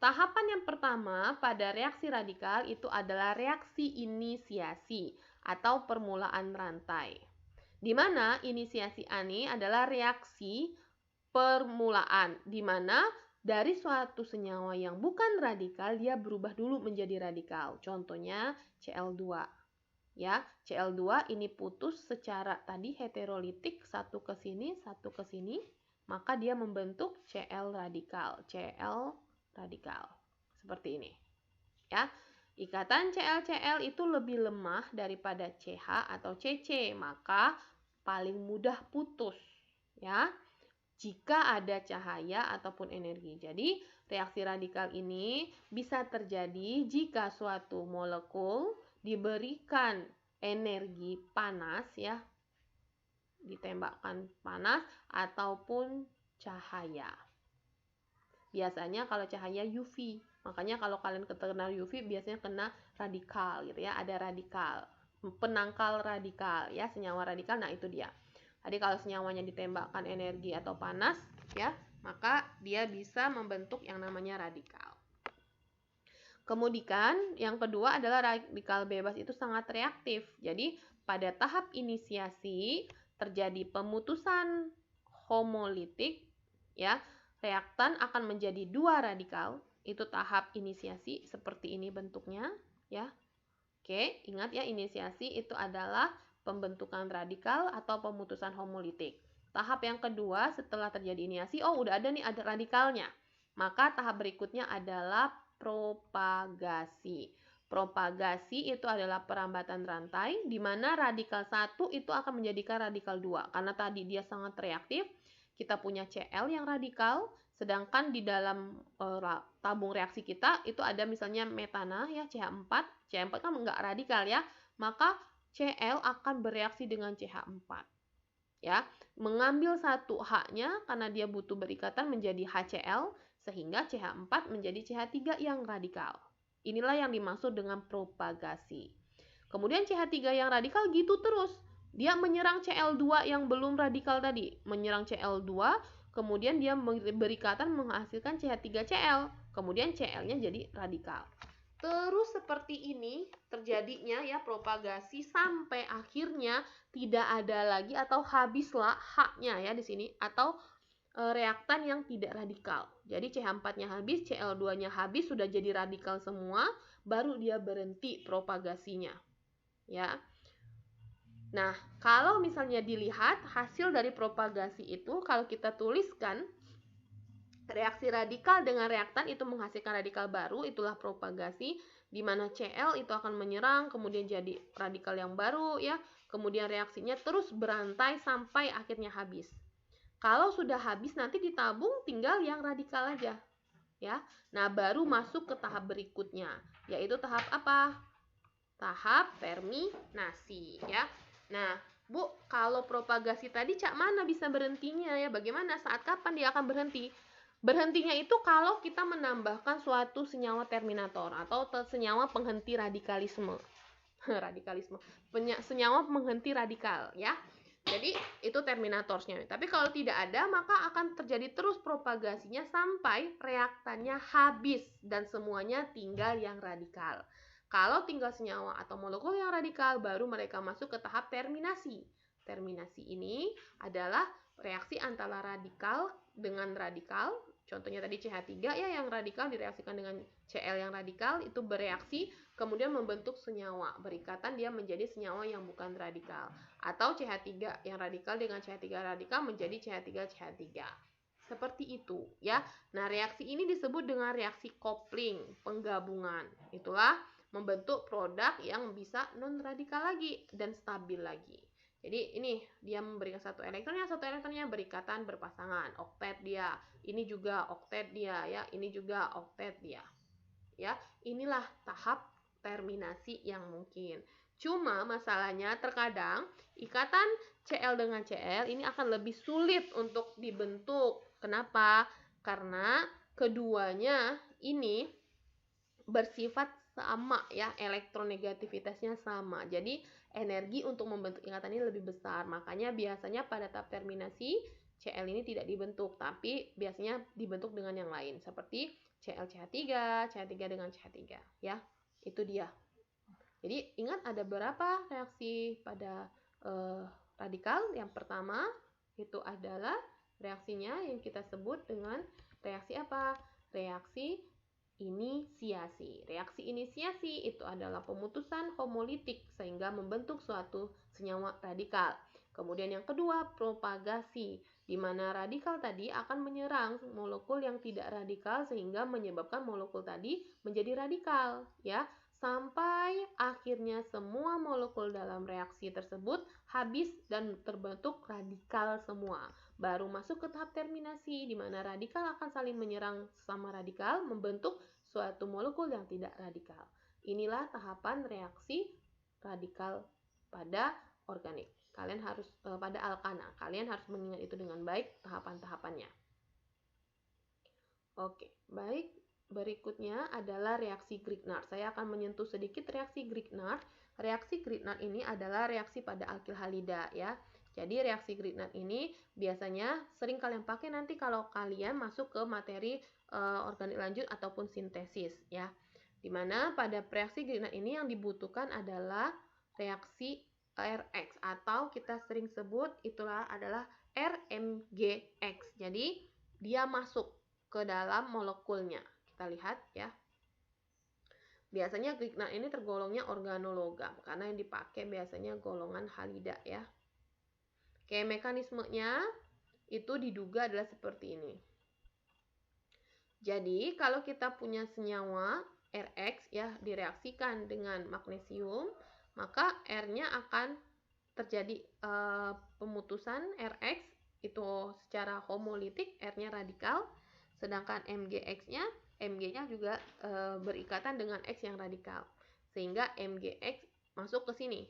Tahapan yang pertama pada reaksi radikal itu adalah reaksi inisiasi atau permulaan rantai. Di mana inisiasi ini adalah reaksi permulaan, di mana dari suatu senyawa yang bukan radikal dia berubah dulu menjadi radikal. Contohnya Cl2. Ya, Cl2 ini putus secara tadi heterolitik, satu ke sini, satu ke sini, maka dia membentuk Cl radikal. Cl radikal. Seperti ini. Ya. Ikatan Cl-Cl itu lebih lemah daripada CH atau CC, maka paling mudah putus, ya. Jika ada cahaya ataupun energi. Jadi, reaksi radikal ini bisa terjadi jika suatu molekul diberikan energi panas, ya, ditembakkan panas ataupun cahaya. Biasanya kalau cahaya UV, makanya kalau kalian kena UV biasanya kena radikal gitu ya, ada radikal, penangkal radikal ya, senyawa radikal. Nah, itu dia. Jadi kalau senyawanya ditembakkan energi atau panas ya, maka dia bisa membentuk yang namanya radikal. Kemudian yang kedua adalah radikal bebas itu sangat reaktif. Jadi pada tahap inisiasi terjadi pemutusan homolitik ya, reaktan akan menjadi dua radikal. Itu tahap inisiasi, seperti ini bentuknya ya. Oke, ingat ya, inisiasi itu adalah pembentukan radikal atau pemutusan homolitik. Tahap yang kedua setelah terjadi inisiasi, oh udah ada nih, ada radikalnya. Maka tahap berikutnya adalah propagasi. Propagasi itu adalah perambatan rantai, di mana radikal 1 itu akan menjadikan radikal 2. Karena tadi dia sangat reaktif, kita punya Cl yang radikal, sedangkan di dalam tabung reaksi kita itu ada misalnya metana ya, CH4. CH4 kan enggak radikal ya, maka Cl akan bereaksi dengan CH4. Ya, mengambil satu H-nya karena dia butuh berikatan menjadi HCl, sehingga CH4 menjadi CH3 yang radikal. Inilah yang dimaksud dengan propagasi. Kemudian CH3 yang radikal gitu terus. Dia menyerang Cl2 yang belum radikal tadi. Menyerang Cl2, kemudian dia berikatan menghasilkan CH3Cl. Kemudian Cl-nya jadi radikal. Terus seperti ini terjadinya ya propagasi sampai akhirnya tidak ada lagi atau habislah H-nya ya di sini, atau reaktan yang tidak radikal. Jadi CH4-nya habis, Cl2-nya habis, sudah jadi radikal semua, baru dia berhenti propagasinya. Ya. Nah, kalau misalnya dilihat hasil dari propagasi itu, kalau kita tuliskan reaksi radikal dengan reaktan itu menghasilkan radikal baru, itulah propagasi, di mana Cl itu akan menyerang, kemudian jadi radikal yang baru ya, kemudian reaksinya terus berantai sampai akhirnya habis. Kalau sudah habis nanti ditabung tinggal yang radikal aja ya. Nah, baru masuk ke tahap berikutnya, yaitu tahap apa? Tahap terminasi ya. Nah, Bu, kalau propagasi tadi cak mana bisa berhentinya ya? Bagaimana, saat kapan dia akan berhenti? Berhentinya itu kalau kita menambahkan suatu senyawa terminator atau senyawa penghenti radikalisme. Radikalisme. Senyawa penghenti radikal ya. Jadi itu terminatornya. Tapi kalau tidak ada, maka akan terjadi terus propagasinya sampai reaktannya habis dan semuanya tinggal yang radikal. Kalau tinggal senyawa atau molekul yang radikal, baru mereka masuk ke tahap terminasi. Terminasi ini adalah reaksi antara radikal dengan radikal. Contohnya tadi CH3 ya, yang radikal direaksikan dengan Cl yang radikal, itu bereaksi kemudian membentuk senyawa berikatan, dia menjadi senyawa yang bukan radikal. Atau CH3 yang radikal dengan CH3 radikal menjadi CH3CH3. Seperti itu ya. Nah, reaksi ini disebut dengan reaksi coupling, penggabungan. Itulah membentuk produk yang bisa non radikal lagi dan stabil lagi. Jadi ini dia memberikan satu elektronnya berikatan berpasangan, oktet dia. Ini juga oktet dia ya, ini juga oktet dia. Ya, inilah tahap terminasi yang mungkin. Cuma masalahnya terkadang ikatan Cl dengan Cl ini akan lebih sulit untuk dibentuk. Kenapa? Karena keduanya ini bersifat sama ya, elektronegativitasnya sama. Jadi energi untuk membentuk ikatan ini lebih besar. Makanya biasanya pada tahap terminasi Cl ini tidak dibentuk, tapi biasanya dibentuk dengan yang lain seperti ClCH3, CH3 dengan CH3 ya. Itu dia. Jadi ingat ada berapa reaksi pada radikal. Yang pertama itu adalah reaksinya yang kita sebut dengan reaksi apa? Reaksi inisiasi. Reaksi inisiasi itu adalah pemutusan homolitik sehingga membentuk suatu senyawa radikal. Kemudian yang kedua, propagasi, di mana radikal tadi akan menyerang molekul yang tidak radikal sehingga menyebabkan molekul tadi menjadi radikal, ya. Sampai akhirnya semua molekul dalam reaksi tersebut habis dan terbentuk radikal semua. Baru masuk ke tahap terminasi, di mana radikal akan saling menyerang sesama radikal, membentuk suatu molekul yang tidak radikal. Inilah tahapan reaksi radikal pada organik. Kalian harus pada alkana. Kalian harus mengingat itu dengan baik tahapan-tahapannya. Oke, baik. Berikutnya adalah reaksi Grignard. Saya akan menyentuh sedikit reaksi Grignard. Reaksi Grignard ini adalah reaksi pada alkil halida ya. Jadi reaksi Grignard ini biasanya sering kalian pakai nanti kalau kalian masuk ke materi organik lanjut ataupun sintesis ya. Dimana pada reaksi Grignard ini yang dibutuhkan adalah reaksi RX atau kita sering sebut itulah adalah RMGX. Jadi dia masuk ke dalam molekulnya. Kita lihat ya. Biasanya Grignard ini tergolongnya organologam karena yang dipakai biasanya golongan halida ya. Oke, mekanismenya itu diduga adalah seperti ini. Jadi, kalau kita punya senyawa RX ya direaksikan dengan magnesium, maka R-nya akan terjadi pemutusan RX itu secara homolitik, R-nya radikal, sedangkan MG-nya juga berikatan dengan X yang radikal, sehingga MGX masuk ke sini.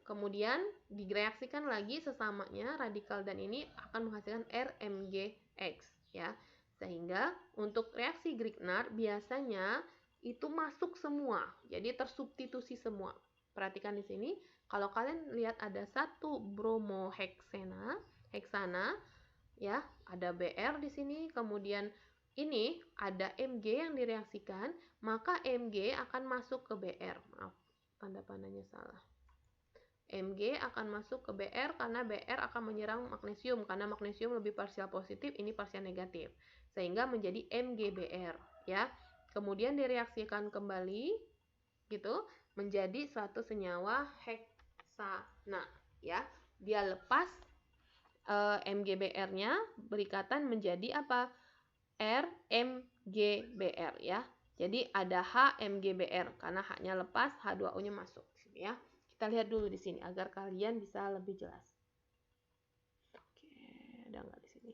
Kemudian direaksikan lagi sesamanya radikal dan ini akan menghasilkan RMGX ya. Sehingga untuk reaksi Grignard biasanya itu masuk semua, jadi tersubstitusi semua. Perhatikan di sini, kalau kalian lihat ada satu bromoheksana, ya, ada Br di sini, kemudian ini ada Mg yang direaksikan, maka Mg akan masuk ke Br. Maaf, tanda-tandanya salah. Mg akan masuk ke Br karena Br akan menyerang magnesium, karena magnesium lebih parsial positif, ini parsial negatif, sehingga menjadi MgBr ya. Kemudian direaksikan kembali gitu menjadi suatu senyawa heksana ya. Dia lepas MgBr-nya berikatan menjadi apa? RMgBr ya. Jadi ada HMgBr karena H-nya lepas, H2O-nya masuk ya. Kita lihat dulu di sini agar kalian bisa lebih jelas. Oke, ada nggak di sini?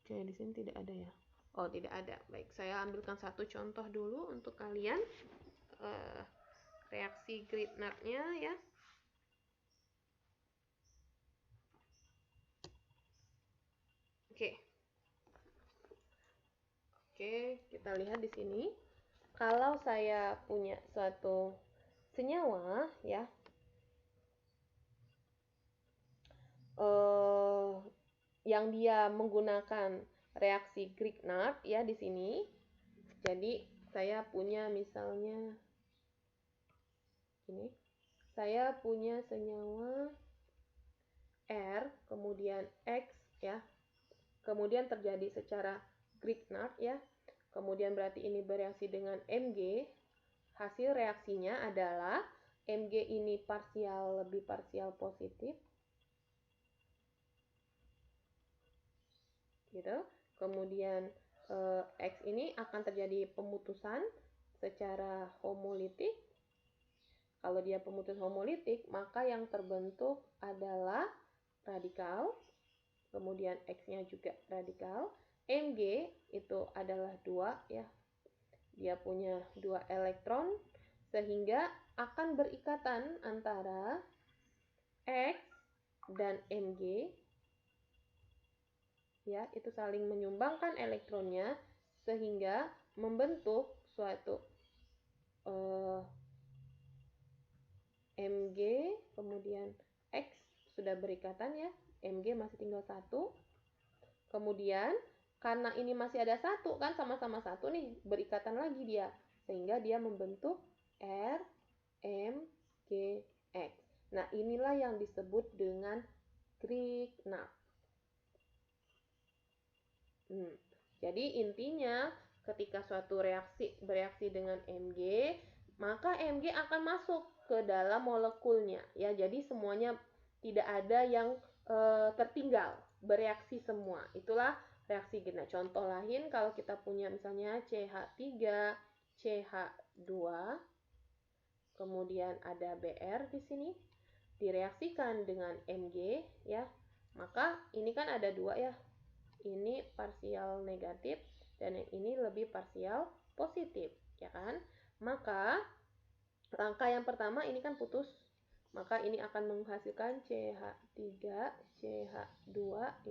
Oke, di sini tidak ada ya. Oh, tidak ada. Baik, saya ambilkan satu contoh dulu untuk kalian. Reaksi Grignard-nya ya. Oke, kita lihat di sini. Kalau saya punya suatu senyawa ya, yang dia menggunakan reaksi Grignard ya di sini. Jadi saya punya misalnya ini. Saya punya senyawa R, kemudian X ya. Kemudian terjadi secara Grignard ya. Kemudian berarti ini bereaksi dengan Mg. Hasil reaksinya adalah Mg ini lebih parsial positif. Gitu. Kemudian X ini akan terjadi pemutusan secara homolitik. Kalau dia pemutus homolitik, maka yang terbentuk adalah radikal. Kemudian X-nya juga radikal. Mg itu adalah 2 ya. Dia punya 2 elektron sehingga akan berikatan antara X dan Mg. Ya, itu saling menyumbangkan elektronnya sehingga membentuk suatu Mg, kemudian X sudah berikatan ya, Mg masih tinggal 1. Kemudian karena ini masih ada 1 kan, sama-sama 1 nih, berikatan lagi dia, sehingga dia membentuk R, M, G, X. Nah, inilah yang disebut dengan Grignard. Jadi intinya ketika suatu reaksi bereaksi dengan Mg, maka Mg akan masuk ke dalam molekulnya ya. Jadi semuanya tidak ada yang tertinggal, bereaksi semua. Itulah reaksi Grignard. Contoh lain kalau kita punya misalnya CH3, CH2, kemudian ada Br di sini, direaksikan dengan Mg ya. Maka ini kan ada 2 ya. Ini parsial negatif dan yang ini lebih parsial positif, ya kan? Maka langkah yang pertama ini kan putus, maka ini akan menghasilkan CH3, CH2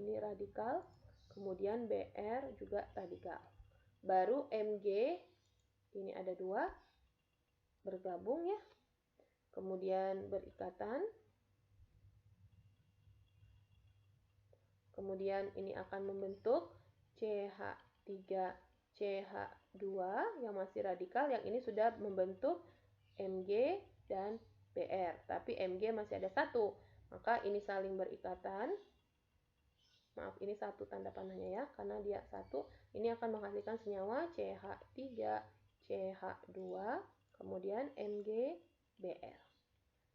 ini radikal, kemudian Br juga radikal. Baru Mg ini ada 2 bergabung ya, kemudian berikatan. Kemudian ini akan membentuk CH3, CH2 yang masih radikal, yang ini sudah membentuk Mg dan Br, tapi Mg masih ada 1, maka ini saling berikatan. Maaf, ini 1 tanda panahnya ya, karena dia 1, ini akan menghasilkan senyawa CH3, CH2, kemudian Mg, Br.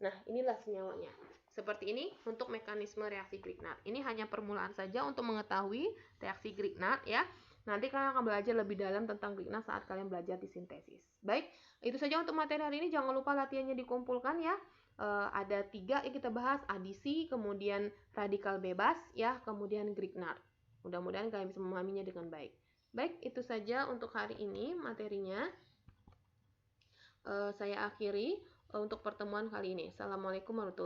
Nah, inilah senyawanya. Seperti ini untuk mekanisme reaksi Grignard. Ini hanya permulaan saja untuk mengetahui reaksi Grignard ya. Nanti kalian akan belajar lebih dalam tentang Grignard saat kalian belajar di sintesis. Baik, itu saja untuk materi hari ini. Jangan lupa latihannya dikumpulkan ya. Ada 3 yang kita bahas, adisi, kemudian radikal bebas ya, kemudian Grignard. Mudah-mudahan kalian bisa memahaminya dengan baik. Baik, itu saja untuk hari ini materinya. Saya akhiri untuk pertemuan kali ini. Assalamualaikum warahmatullahi wabarakatuh.